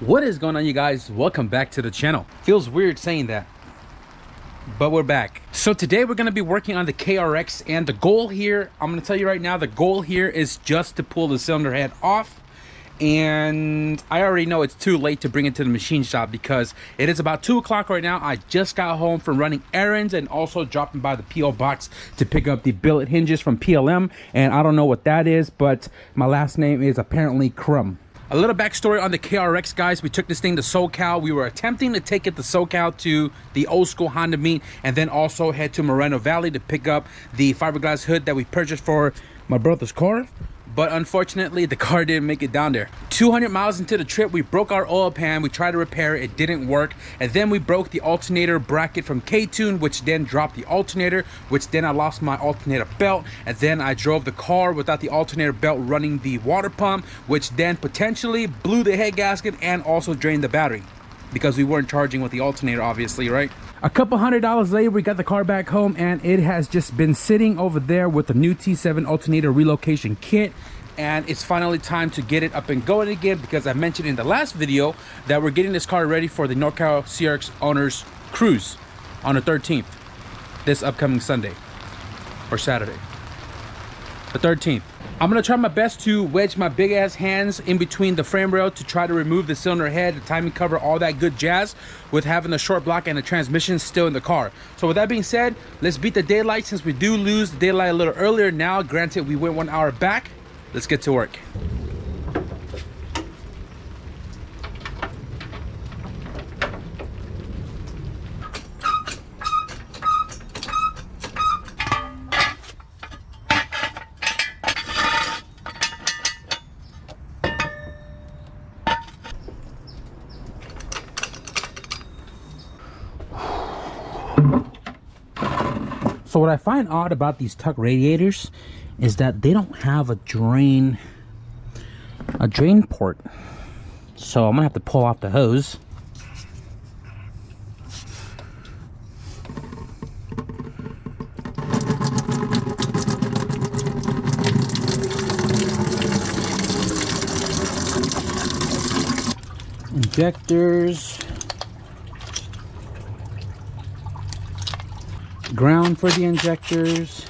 What is going on, you guys? Welcome back to the channel. Feels weird saying that, but we're back. So today we're going to be working on the KRX, and the goal here, I'm going to tell you right now, the goal here is just to pull the cylinder head off. And I already know it's too late to bring it to the machine shop because it is about 2 o'clock right now. I just got home from running errands and also dropping by the PO box to pick up the billet hinges from PLM. And I don't know what that is, but my last name is apparently Prum. A little backstory on the KRX, guys. We took this thing to SoCal. We were attempting to take it to SoCal to the old school Honda meet, and then also head to Moreno Valley to pick up the fiberglass hood that we purchased for my brother's car. But unfortunately, the car didn't make it down there. 200 miles into the trip, we broke our oil pan. We tried to repair it, it didn't work. And then we broke the alternator bracket from K-Tune, which then dropped the alternator, which then I lost my alternator belt. And then I drove the car without the alternator belt running the water pump, which then potentially blew the head gasket and also drained the battery, because we weren't charging with the alternator, obviously, right? A couple $100 later, we got the car back home, and it has just been sitting over there with the new T7 alternator relocation kit. And it's finally time to get it up and going again, because I mentioned in the last video that we're getting this car ready for the NorCal CRX owners cruise on the 13th, this upcoming Sunday or Saturday, the 13th. I'm gonna try my best to wedge my big ass hands in between the frame rail to try to remove the cylinder head, the timing cover, all that good jazz, with having the short block and the transmission still in the car. So with that being said, let's beat the daylight, since we do lose the daylight a little earlier now. Granted, we went 1 hour back. Let's get to work. So what I find odd about these tuck radiators is that they don't have a drain port. So I'm gonna have to pull off the hose. Injectors. Ground for the injectors.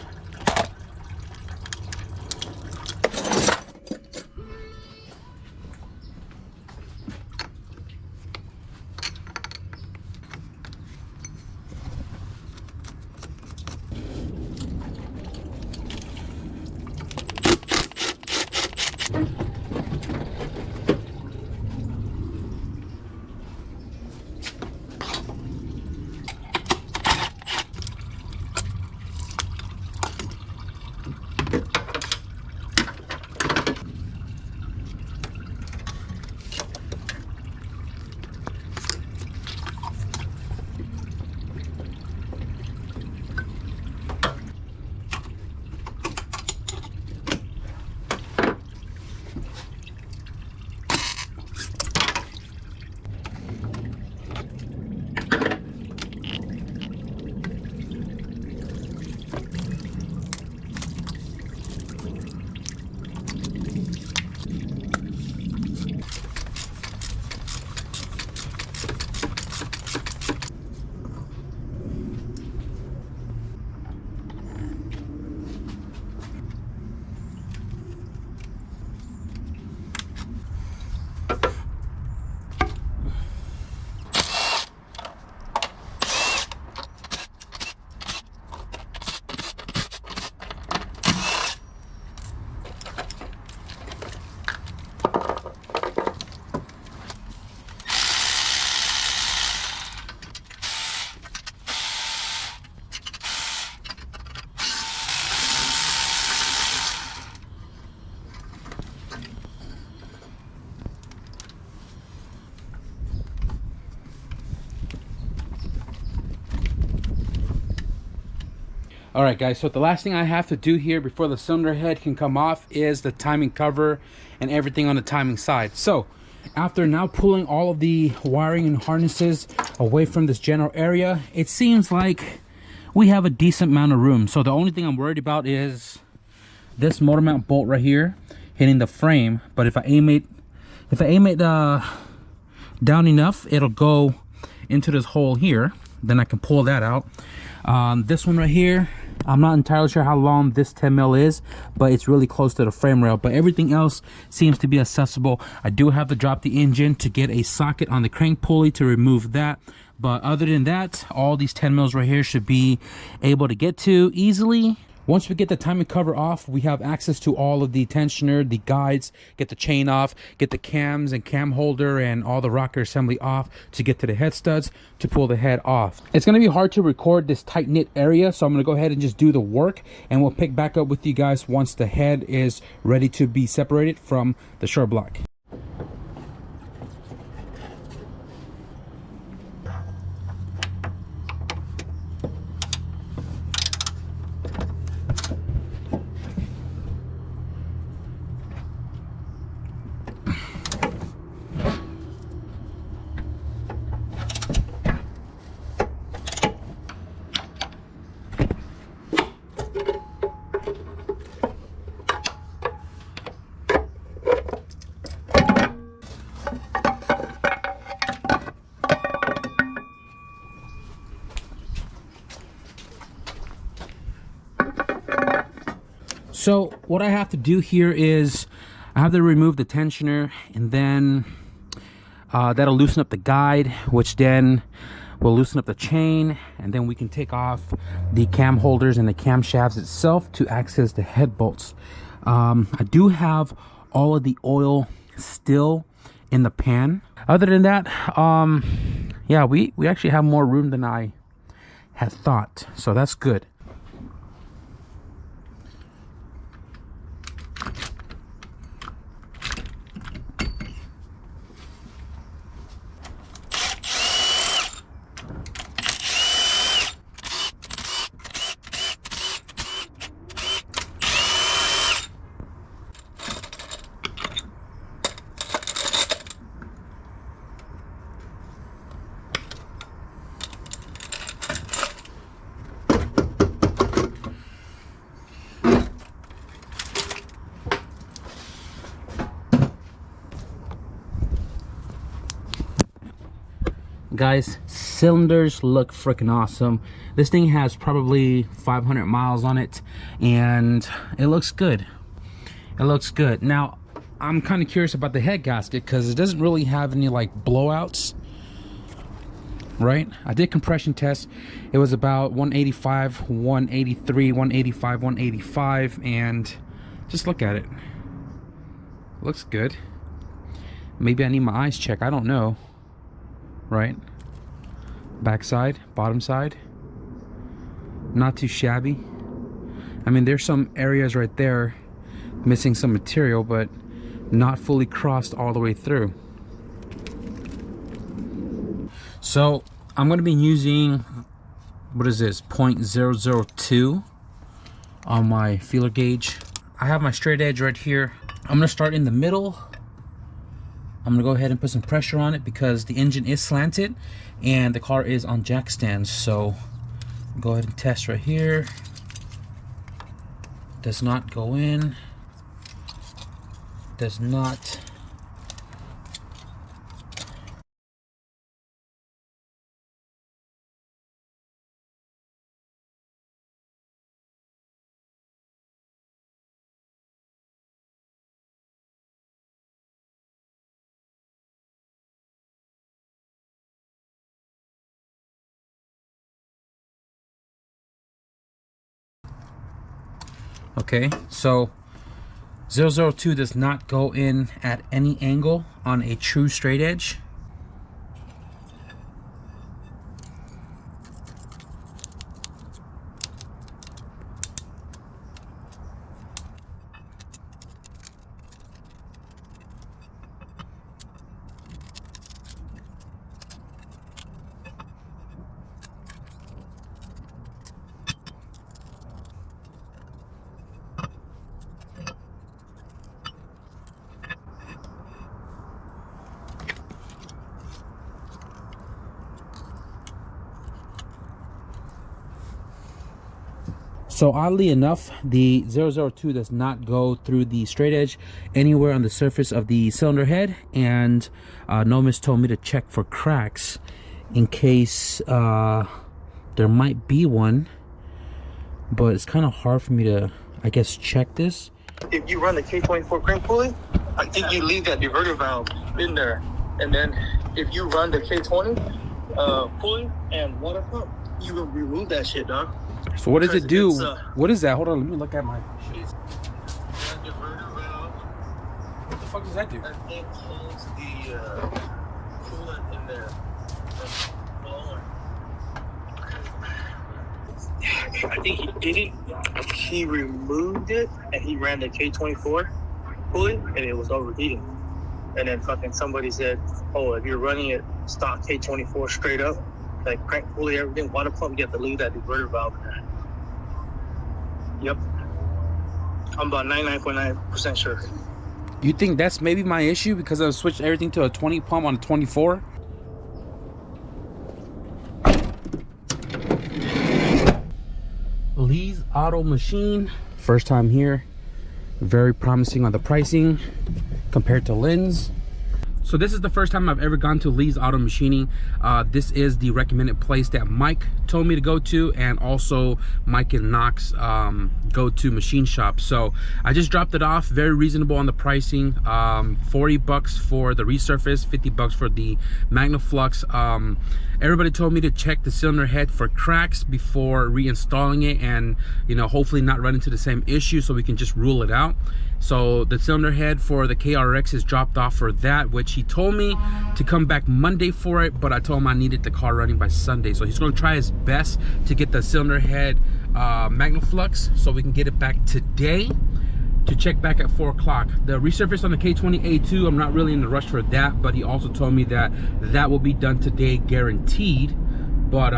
All right, guys, so the last thing I have to do here before the cylinder head can come off is the timing cover and everything on the timing side. So after now pulling all of the wiring and harnesses away from this general area, it seems like we have a decent amount of room. So the only thing I'm worried about is this motor mount bolt right here hitting the frame. But if I aim it down enough, it'll go into this hole here. Then I can pull that out. This one right here, I'm not entirely sure how long this 10 mil is, but it's really close to the frame rail. But everything else seems to be accessible. I do have to drop the engine to get a socket on the crank pulley to remove that. But other than that, all these 10 mils right here should be able to get to easily. Once we get the timing cover off, we have access to all of the tensioner, the guides, get the chain off, get the cams and cam holder and all the rocker assembly off to get to the head studs to pull the head off. It's gonna be hard to record this tight knit area, so I'm gonna go ahead and just do the work, and we'll pick back up with you guys once the head is ready to be separated from the short block. So what I have to do here is I have to remove the tensioner, and then that'll loosen up the guide, which then will loosen up the chain, and then we can take off the cam holders and the cam shafts itself to access the head bolts. I do have all of the oil still in the pan. Other than that, yeah, we actually have more room than I had thought, so that's good. Guys, cylinders look freaking awesome. This thing has probably 500 miles on it, and it looks good. It looks good. Now, I'm kind of curious about the head gasket because it doesn't really have any like blowouts, right? I did compression tests. It was about 185, 183, 185, 185, and just look at it. Looks good. Maybe I need my eyes checked. I don't know. Right, back side, bottom side, not too shabby. I mean, there's some areas right there missing some material, but not fully crossed all the way through. So I'm going to be using, what is this, 0.002 on my feeler gauge. I have my straight edge right here. I'm going to start in the middle. I'm gonna go ahead and put some pressure on it because the engine is slanted and the car is on jack stands. So go ahead and test right here. Does not go in. Does not. Okay, so 002 does not go in at any angle on a true straight edge. So oddly enough, the 002 does not go through the straight edge anywhere on the surface of the cylinder head, and Nomis told me to check for cracks in case there might be one, but it's kind of hard for me to, I guess, check this. If you run the K24 crank pulley, I think you leave that diverter valve in there, and then if you run the K20 pulley and water pump, you will remove that shit, dog. So what does it do? What is that? Hold on, let me look at my shit. That diverter valve. What the fuck does that do? That thing holds the coolant in there. I think he did it. He removed it and he ran the K24 pulley and it was overheating. And then fucking somebody said, "Oh, if you're running it stock K24 straight up, like crank pulley, everything, water pump, you have to leave that diverter valve in there." Yep. I'm about 99.9% sure. You think that's maybe my issue because I switched everything to a 20 pump on a 24? Lee's Auto Machine, first time here. Very promising on the pricing compared to Lynn's. So this is the first time I've ever gone to Lee's Auto Machining. This is the recommended place that Mike told me to go to, and also Mike and Knox go-to machine shop. So I just dropped it off. Very reasonable on the pricing. 40 bucks for the resurface, 50 bucks for the MagnaFlux. Everybody told me to check the cylinder head for cracks before reinstalling it, and hopefully not run into the same issue, so we can just rule it out. So the cylinder head for the KRX is dropped off for that, which he told me to come back Monday for it, but I told him I needed the car running by Sunday. So he's going to try his best to get the cylinder head MagnaFlux so we can get it back today to check back at 4 o'clock. The resurface on the K24A2, I'm not really in the rush for that, but he also told me that that will be done today, guaranteed. But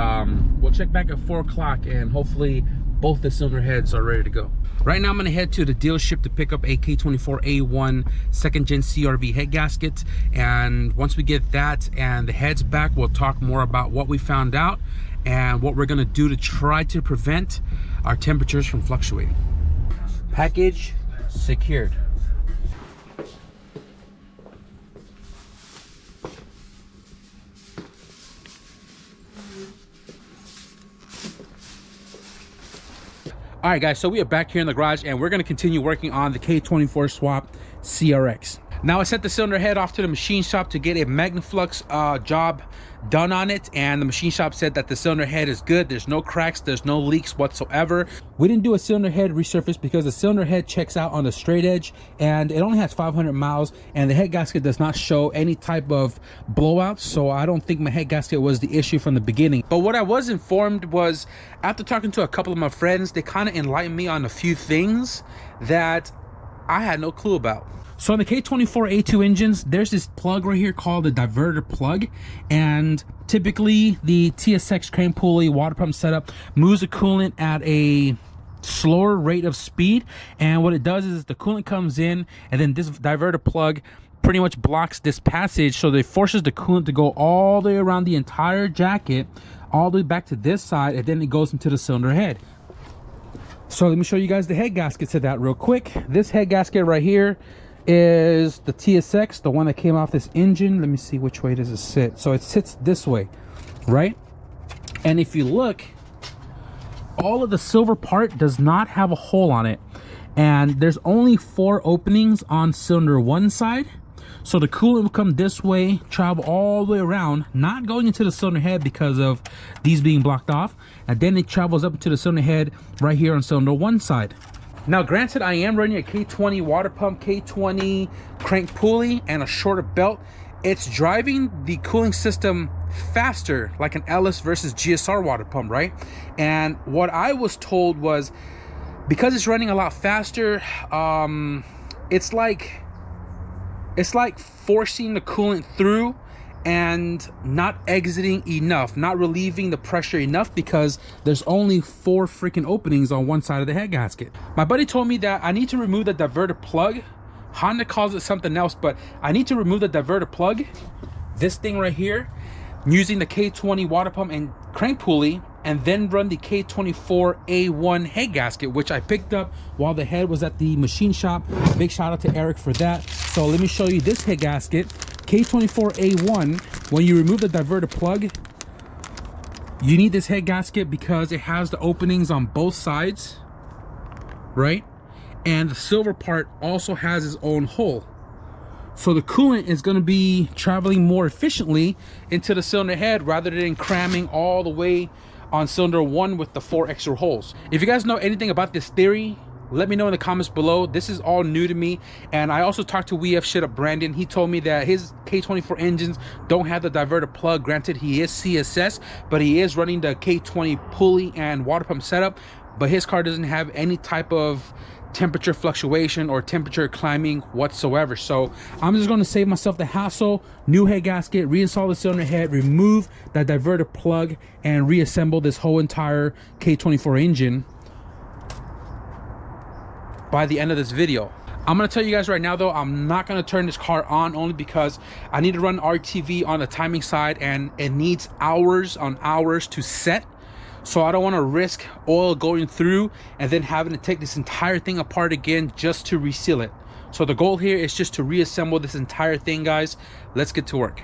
we'll check back at 4 o'clock and hopefully both the cylinder heads are ready to go. Right now I'm gonna head to the dealership to pick up a K24A1 second gen CRV head gasket, and once we get that and the heads back, we'll talk more about what we found out and what we're gonna do to try to prevent our temperatures from fluctuating. Package secured. All right, guys, so we are back here in the garage and we're going to continue working on the K24 swap CRX. Now I sent the cylinder head off to the machine shop to get a MagnaFlux job done on it, and the machine shop said that the cylinder head is good. There's no cracks, there's no leaks whatsoever. We didn't do a cylinder head resurface because the cylinder head checks out on the straight edge and it only has 500 miles, and the head gasket does not show any type of blowouts, so I don't think my head gasket was the issue from the beginning. But what I was informed was, after talking to a couple of my friends, they kind of enlightened me on a few things that I had no clue about. So on the K24A2 engines, there's this plug right here called the diverter plug, and typically the TSX crane pulley water pump setup moves the coolant at a slower rate of speed, and what it does is the coolant comes in and then this diverter plug pretty much blocks this passage, so it forces the coolant to go all the way around the entire jacket, all the way back to this side, and then it goes into the cylinder head. So let me show you guys the head gasket to that real quick. This head gasket right here is the TSX, the one that came off this engine. Let me see, which way does it sit? So it sits this way, right? And if you look, all of the silver part does not have a hole on it, and there's only 4 openings on cylinder 1 side. So the coolant will come this way, travel all the way around, not going into the cylinder head because of these being blocked off, and then it travels up into the cylinder head right here on cylinder 1 side. Now granted, I am running a K20 water pump, K20 crank pulley, and a shorter belt. It's driving the cooling system faster, like an LS versus GSR water pump, right? And what I was told was, because it's running a lot faster, it's like forcing the coolant through and not exiting enough, not relieving the pressure enough, because there's only 4 freaking openings on one side of the head gasket. My buddy told me that I need to remove the diverter plug. Honda calls it something else, but I need to remove the diverter plug, this thing right here, using the K20 water pump and crank pulley, and then run the K24A1 head gasket, which I picked up while the head was at the machine shop. Big shout out to Eric for that. So let me show you this head gasket, K24A1. When you remove the diverter plug, you need this head gasket because it has the openings on both sides, right? And the silver part also has its own hole. So the coolant is going to be traveling more efficiently into the cylinder head rather than cramming all the way on cylinder 1 with the 4 extra holes. If you guys know anything about this theory, let me know in the comments below. This is all new to me. And I also talked to WeF Shit Up Brandon. He told me that his K24 engines don't have the diverter plug. Granted, he is CSS, but he is running the K20 pulley and water pump setup. But his car doesn't have any type of temperature fluctuation or temperature climbing whatsoever. So I'm just going to save myself the hassle. New head gasket, reinstall the cylinder head, remove that diverter plug, and reassemble this whole entire K24 engine by the end of this video. I'm going to tell you guys right now though, I'm not going to turn this car on only because I need to run RTV on the timing side, and it needs hours on hours to set. So I don't want to risk oil going through and then having to take this entire thing apart again just to reseal it. So the goal here is just to reassemble this entire thing, guys. Let's get to work.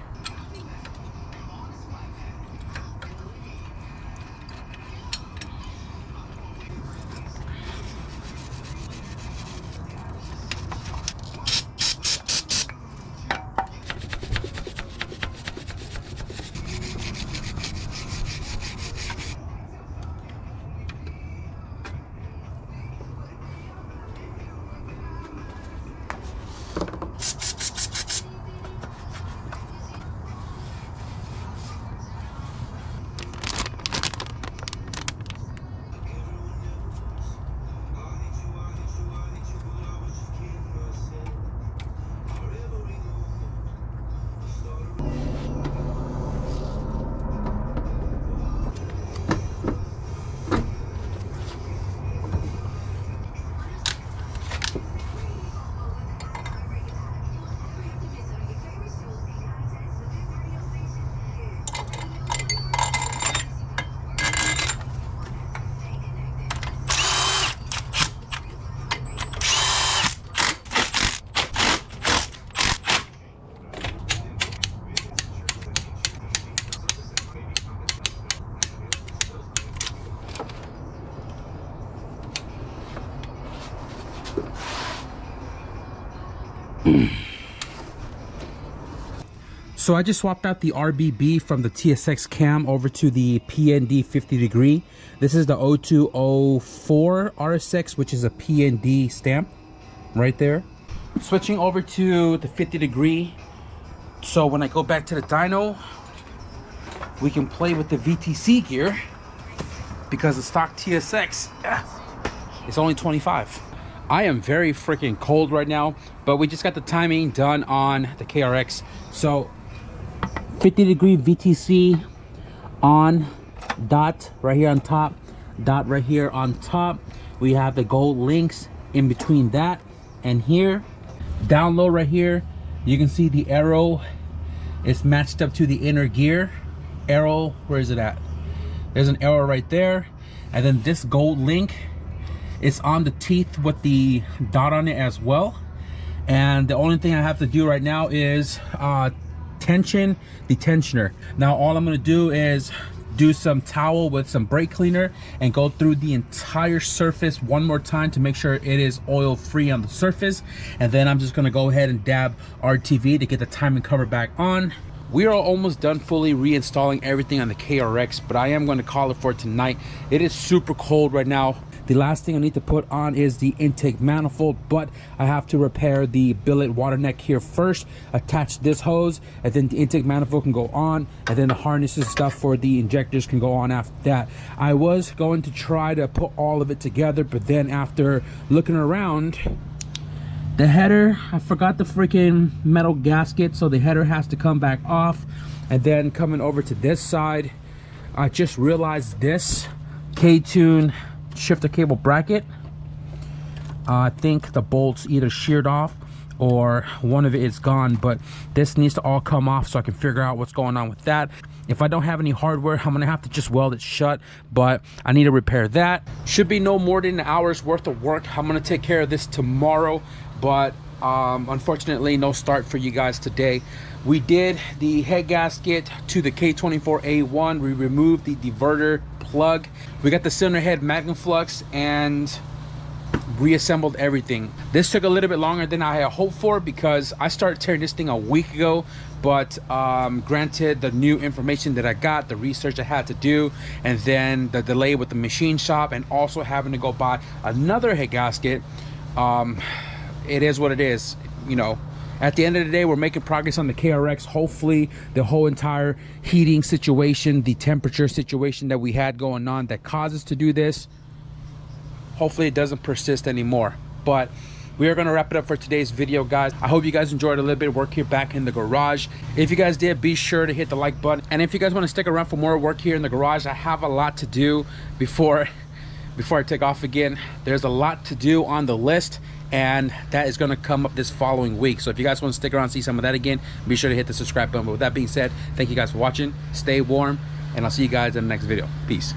So I just swapped out the RBB from the TSX cam over to the PND 50 degree. This is the 0204 RSX, which is a PND stamp right there. Switching over to the 50 degree. So when I go back to the dyno, we can play with the VTC gear because the stock TSX is only 25. I am very freaking cold right now, but we just got the timing done on the KRX. So 50 degree VTC on, dot right here on top, dot right here on top. We have the gold links in between that and here. Down low right here, you can see the arrow is matched up to the inner gear. Arrow, where is it at? There's an arrow right there. And then this gold link is on the teeth with the dot on it as well. And the only thing I have to do right now is tension the tensioner. Now all I'm going to do is do some towel with some brake cleaner and go through the entire surface one more time to make sure it is oil free on the surface. And then I'm just going to go ahead and dab RTV to get the timing cover back on. We are almost done fully reinstalling everything on the KRX, but I am going to call it for tonight. It is super cold right now. The last thing I need to put on is the intake manifold, but I have to repair the billet water neck here first, attach this hose, and then the intake manifold can go on, and then the harnesses stuff for the injectors can go on after that. I was going to try to put all of it together, but then after looking around, the header, I forgot the freaking metal gasket, so the header has to come back off. And then coming over to this side, I just realized this K-tune shifter cable bracket, I think the bolts either sheared off or one of it is gone, but this needs to all come off so I can figure out what's going on with that. If I don't have any hardware, I'm gonna have to just weld it shut, but I need to repair that. Should be no more than an hour's worth of work. I'm gonna take care of this tomorrow, but unfortunately no start for you guys today. We did the head gasket to the K24A1. We removed the diverter plug. We got the cylinder head magnum flux and reassembled everything. This took a little bit longer than I had hoped for because I started tearing this thing a week ago, but granted, the new information that I got, the research I had to do, and then the delay with the machine shop and also having to go buy another head gasket, it is what it is. You know, at the end of the day, we're making progress on the KRX. Hopefully the whole entire heating situation, the temperature situation that we had going on that caused us to do this, hopefully it doesn't persist anymore. But we are going to wrap it up for today's video, guys. I hope you guys enjoyed a little bit of work here back in the garage. If you guys did, be sure to hit the like button. And if you guys want to stick around for more work here in the garage, I have a lot to do before I take off again. There's a lot to do on the list, and that is going to come up this following week. So if you guys want to stick around and see some of that again, be sure to hit the subscribe button. But with that being said, thank you guys for watching. Stay warm, and I'll see you guys in the next video. Peace.